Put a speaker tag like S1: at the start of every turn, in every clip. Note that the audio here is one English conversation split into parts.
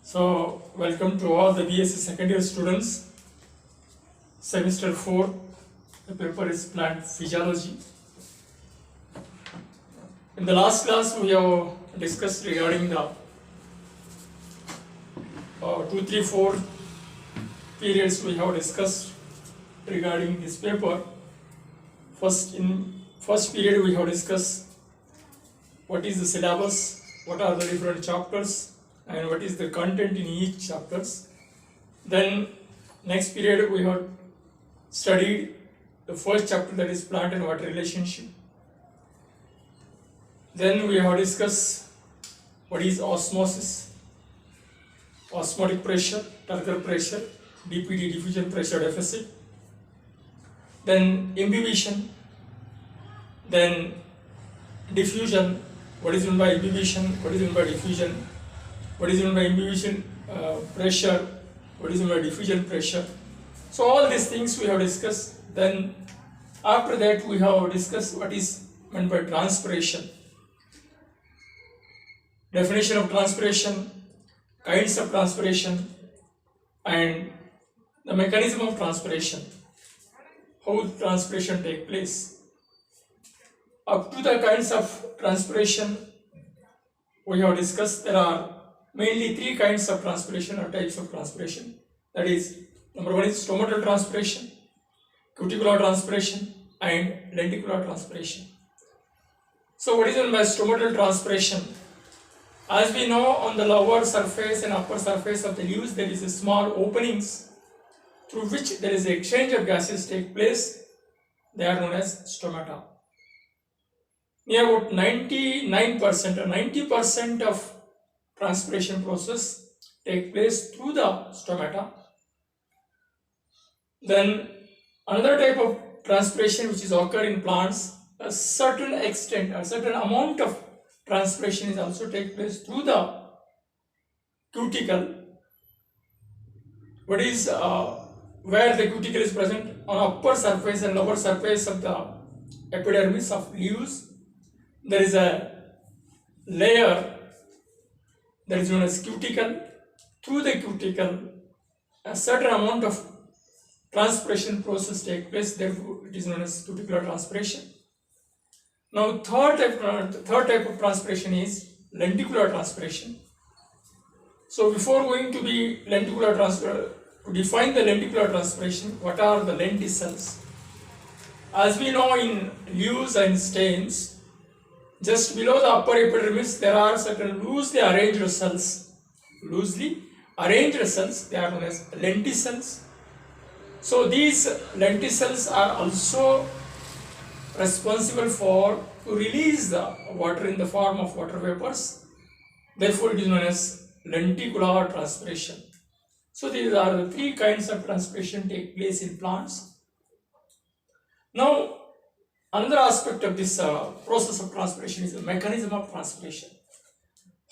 S1: So, welcome to all the BSc second year students. Semester 4, the paper is plant physiology. In the last class, we have discussed regarding the 2, 3, 4 periods we have discussed regarding this paper. In first period, we have discussed what is the syllabus, what are the different chapters, and what is the content in each chapters. Then next period we have studied the first chapter, that is plant and water relationship. Then we have discussed what is osmosis, osmotic pressure, turgor pressure, DPD, diffusion pressure deficit. Then imbibition, then diffusion, what is meant by imbibition, what is meant by diffusion, what is meant by imbibition pressure, what is meant by diffusion pressure. So all these things we have discussed. Then after that we have discussed what is meant by transpiration, definition of transpiration, kinds of transpiration, and the mechanism of transpiration, how transpiration take place. Up to the kinds of transpiration we have discussed, there are mainly three kinds of transpiration or types of transpiration. That is, number one is stomatal transpiration, cuticular transpiration, and lenticular transpiration. So what is meant by stomatal transpiration? As we know, on the lower surface and upper surface of the leaves there is a small openings through which there is an exchange of gases take place. They are known as stomata. Near about 99% or 90% of transpiration process take place through the stomata. Then another type of transpiration which is occur in plants, a certain extent, a certain amount of transpiration is also take place through the cuticle. What is where the cuticle is present on upper surface and lower surface of the epidermis of leaves. There is a layer that is known as cuticle. Through the cuticle, a certain amount of transpiration process take place. Therefore, it is known as cuticular transpiration. Now, third type of transpiration is lenticular transpiration. So, before going to the lenticular transpiration, to define the lenticular transpiration, what are the lenticels? As we know, in leaves and stems, just below the upper epidermis, there are certain loosely arranged cells. Loosely arranged cells, they are known as lenticels. So these lenticels are also responsible for to release the water in the form of water vapors. Therefore, it is known as lenticular transpiration. So these are the three kinds of transpiration take place in plants. Now, another aspect of this process of transpiration is the mechanism of transpiration.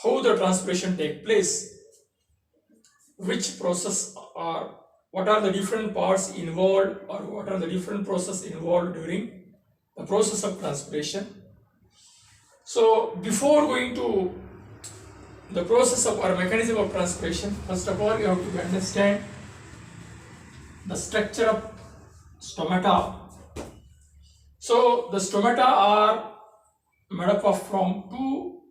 S1: How the transpiration take place, which process or what are the different parts involved, or what are the different processes involved during the process of transpiration. So before going to the process of or mechanism of transpiration, first of all you have to understand the structure of stomata. So the stomata are made up of from two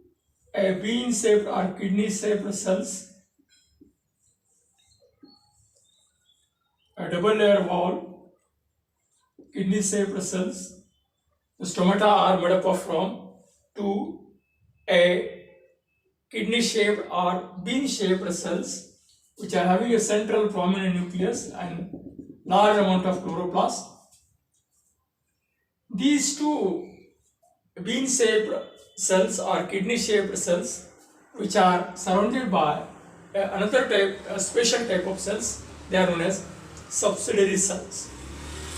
S1: bean-shaped or kidney-shaped cells, a double layer wall, kidney-shaped cells. The stomata are made up of from two kidney-shaped or bean-shaped cells which are having a central prominent nucleus and large amount of chloroplast. These two bean-shaped cells or kidney-shaped cells which are surrounded by another type, a special type of cells, they are known as subsidiary cells.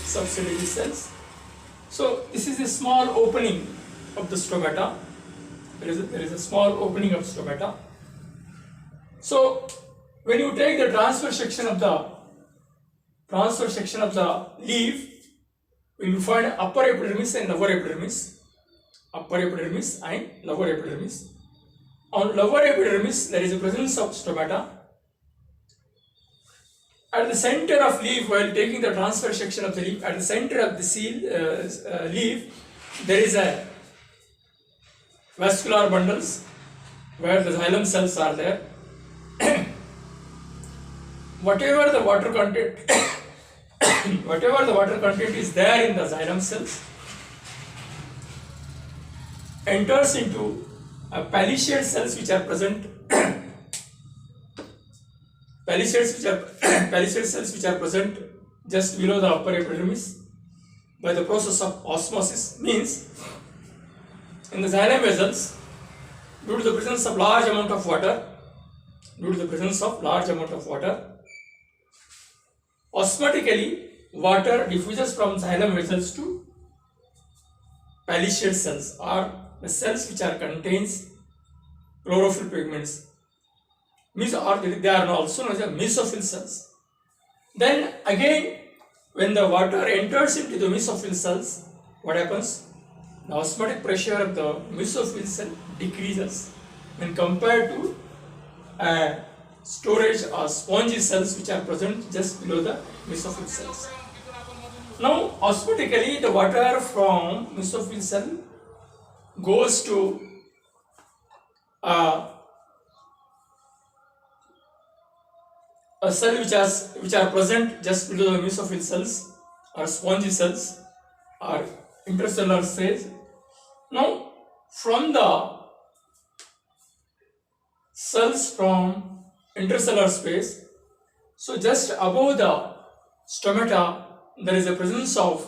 S1: Subsidiary cells. So this is a small opening of the stomata. There is a small opening of stomata. So when you take the transverse section of the leaf, we will find upper epidermis and lower epidermis. Upper epidermis and lower epidermis. On lower epidermis, there is a presence of stomata. At the center of leaf, while taking the transfer section of the leaf, at the center of the leaf, there is a vascular bundles where the xylem cells are there. Whatever the water content, whatever the water content is there in the xylem cells, enters into palisade cells which are present. Palisade cells which are present just below the upper epidermis by the process of osmosis. Means in the xylem vessels, due to the presence of large amount of water, osmotically water diffuses from xylem vessels to palisade cells, or the cells which are contains chlorophyll pigments. Means, or they are also known as mesophyll cells. Then again, when the water enters into the mesophyll cells, what happens? The osmotic pressure of the mesophyll cell decreases when compared to storage or spongy cells which are present just below the mesophyll cells. Now, osmotically, the water from mesophyll cell goes to a cell which are present just below the mesophyll cells or spongy cells or intercellular phase. Now, from the cells from intercellular space, so just above the stomata, there is a presence of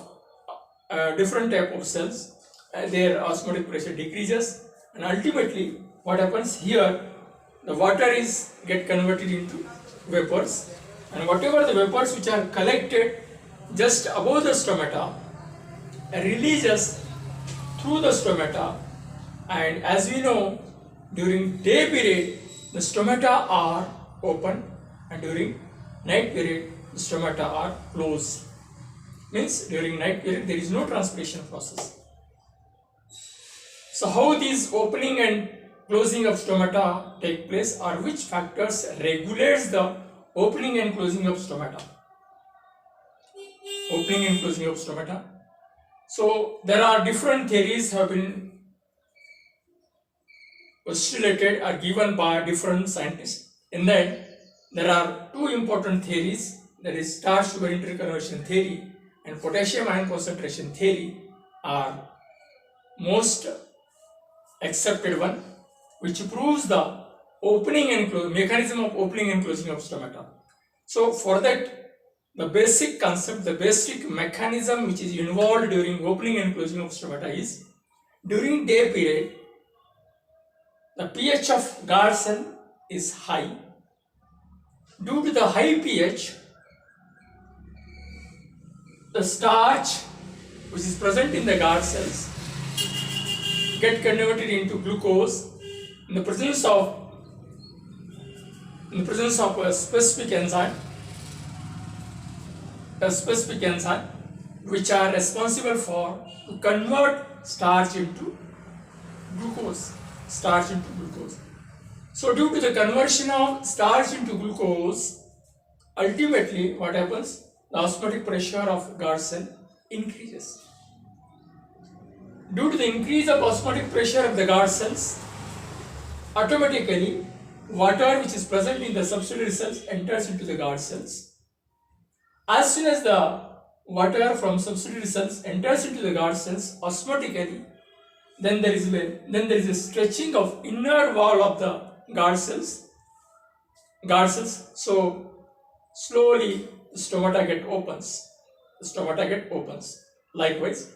S1: different type of cells. Their osmotic pressure decreases, and ultimately, what happens here? The water is get converted into vapors, and whatever the vapors which are collected just above the stomata releases through the stomata. And as we know, during day period the stomata are open, and during night period the stomata are closed. Means during night period there is no transpiration process. So how these opening and closing of stomata take place, or which factors regulates the opening and closing of stomata? Opening and closing of stomata. So there are different theories have been postulated or given by different scientists. In that, there are two important theories, that is starch sugar interconversion theory and potassium ion concentration theory are most accepted one, which proves the opening and mechanism of opening and closing of stomata. So for that, the basic concept, the basic mechanism which is involved during opening and closing of stomata is, during day period, the pH of guard cell is high. Due to the high pH, the starch which is present in the guard cells get converted into glucose in the presence of a specific enzyme which are responsible for to convert starch into glucose. So due to the conversion of starch into glucose, ultimately what happens? The osmotic pressure of guard cell increases. Due to the increase of osmotic pressure of the guard cells, automatically water which is present in the subsidiary cells enters into the guard cells. As soon as the water from subsidiary cells enters into the guard cells, osmotically, then there is a stretching of inner wall of the guard cells. So slowly the stomata get opens. Likewise,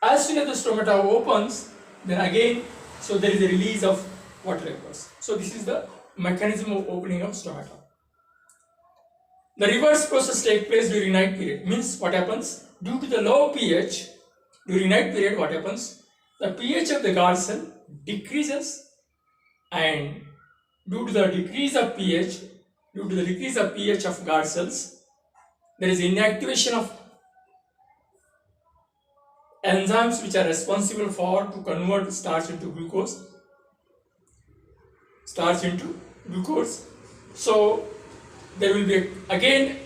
S1: as soon as the stomata opens, then again, so there is a release of water vapors. So this is the mechanism of opening of stomata. The reverse process takes place during night period. Means what happens? Due to the low pH, during night period what happens? The pH of the guard cell decreases, and due to the decrease of pH of guard cells, there is inactivation of enzymes which are responsible for to convert starch into glucose. So there will be again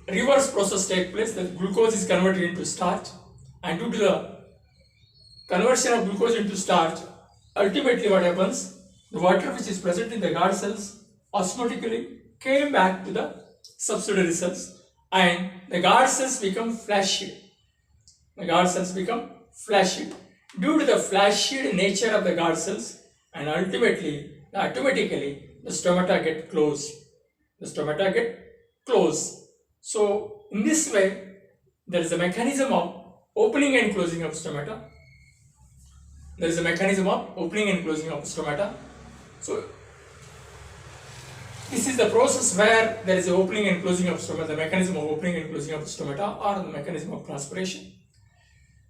S1: reverse process take place. The glucose is converted into starch, and due to the conversion of glucose into starch, ultimately what happens, the water which is present in the guard cells osmotically came back to the subsidiary cells, and the guard cells become flaccid. The guard cells become flaccid due to the flaccid nature of the guard cells, and ultimately automatically the stomata get closed. The stomata get closed. So in this way, there is a mechanism of opening and closing of stomata. There is a mechanism of opening and closing of stomata. So this is the process where there is an opening and closing of stomata, the mechanism of opening and closing of stomata, or the mechanism of transpiration.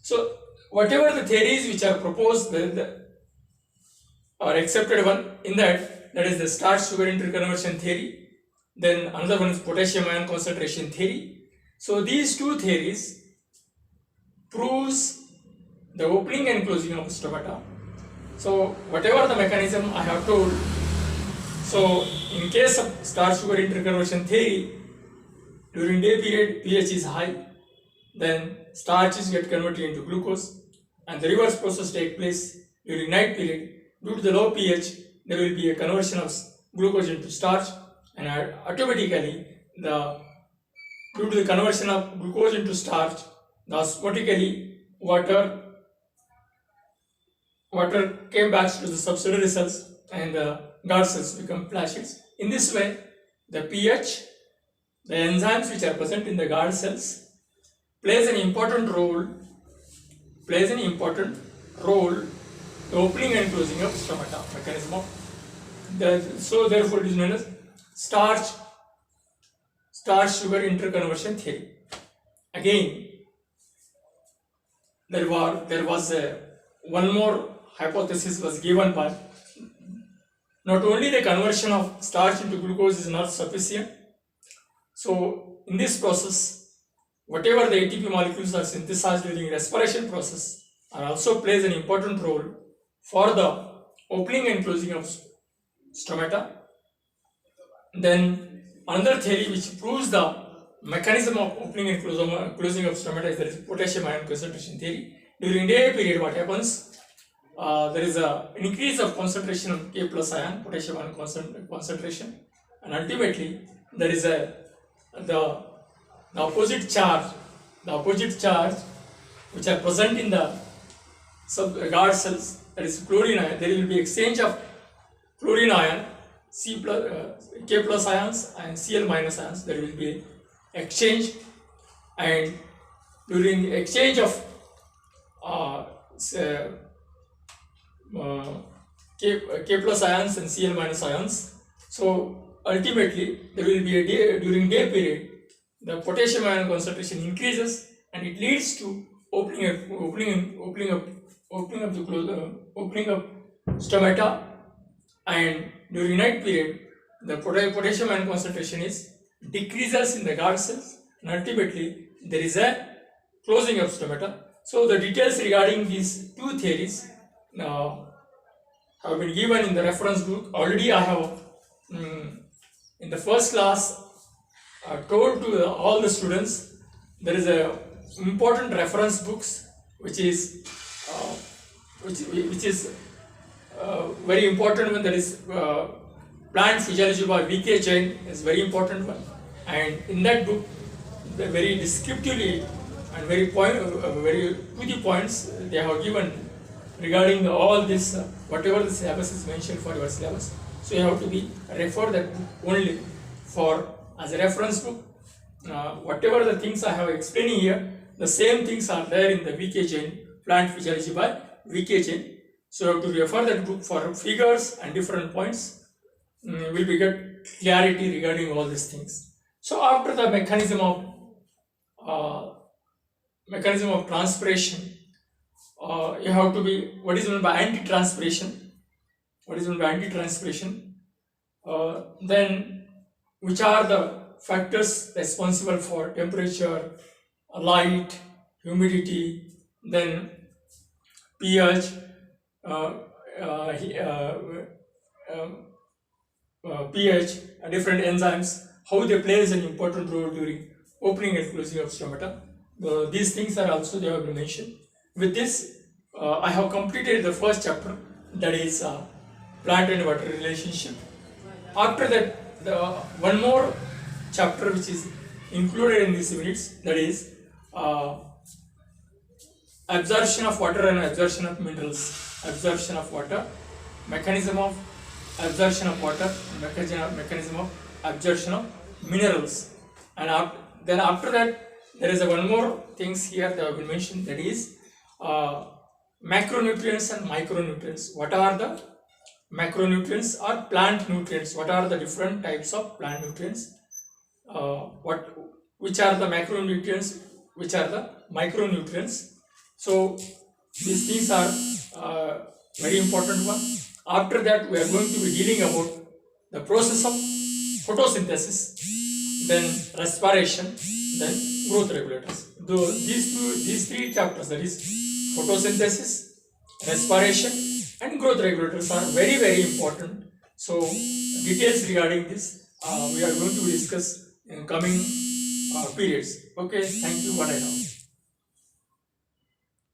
S1: So whatever the theories which are proposed or accepted one in that is the starch sugar interconversion theory. Then another one is potassium ion concentration theory. So these two theories proves the opening and closing of stomata. So whatever the mechanism I have told, so in case of starch sugar interconversion theory, during day period pH is high, then starches get converted into glucose, and the reverse process takes place during night period. Due to the low pH, there will be a conversion of glucose into starch, and automatically due to the conversion of glucose into starch, the osmotically water came back to the subsidiary cells, and the guard cells become flaccid. In this way, the pH, the enzymes which are present in the guard cells plays an important role, the opening and closing of stomata mechanism of so therefore it is known as starch sugar interconversion theory. Again, there was one more hypothesis was given by not only the conversion of starch into glucose is not sufficient. So in this process, whatever the ATP molecules are synthesized during respiration process are also plays an important role for the opening and closing of stomata. Then another theory which proves the mechanism of opening and closing of stomata is there is potassium ion concentration theory. During day period, what happens? There is an increase of concentration of K plus ion, potassium ion concentration, and ultimately there is the opposite charge which are present in the guard cells, that is chlorine ion. There will be exchange of chlorine ion, K plus ions and Cl minus ions. There will be exchange, and during exchange of K plus ions and Cl minus ions, so ultimately there will be during day period the potassium ion concentration increases, and it leads to opening of stomata, and during night period the potassium ion concentration decreases in the guard cells, and ultimately there is a closing of stomata. So the details regarding these two theories have been given in the reference book. Already I have in the first class told to all the students there is a important reference books which is very important one, that is Plant Physiology by V.K. Jain is very important one, and in that book very descriptively and very to the points they have given regarding all this whatever the syllabus is mentioned for your syllabus. So you have to be refer that book only for as a reference book. Whatever the things I have explaining here, the same things are there in the V.K. Jain, Plant Physiology by V.K. Jain. So you have to refer that book for figures and different points. Will be get clarity regarding all these things. So after the mechanism of transpiration, you have to be what is meant by anti-transpiration. Then which are the factors responsible for temperature, light, humidity, then pH, pH, different enzymes, how they plays an important role during opening and closing of stomata. These things are also they have been mentioned. With this, I have completed the first chapter, that is plant and water relationship. After that, the one more chapter which is included in these units, that is absorption of water and absorption of minerals. Absorption of water, mechanism of absorption of water, mechanism of absorption of minerals. And then after that, there is one more things here that have been mentioned, that is macronutrients and micronutrients. What are the macronutrients or plant nutrients? What are the different types of plant nutrients? Which are the macronutrients? Which are the micronutrients? So these things are very important one. After that, we are going to be dealing about the process of photosynthesis, then respiration, then growth regulators. Though these three chapters, that is photosynthesis, respiration, and growth regulators, are very, very important. So details regarding this we are going to discuss in coming periods. Okay, thank you. What I know.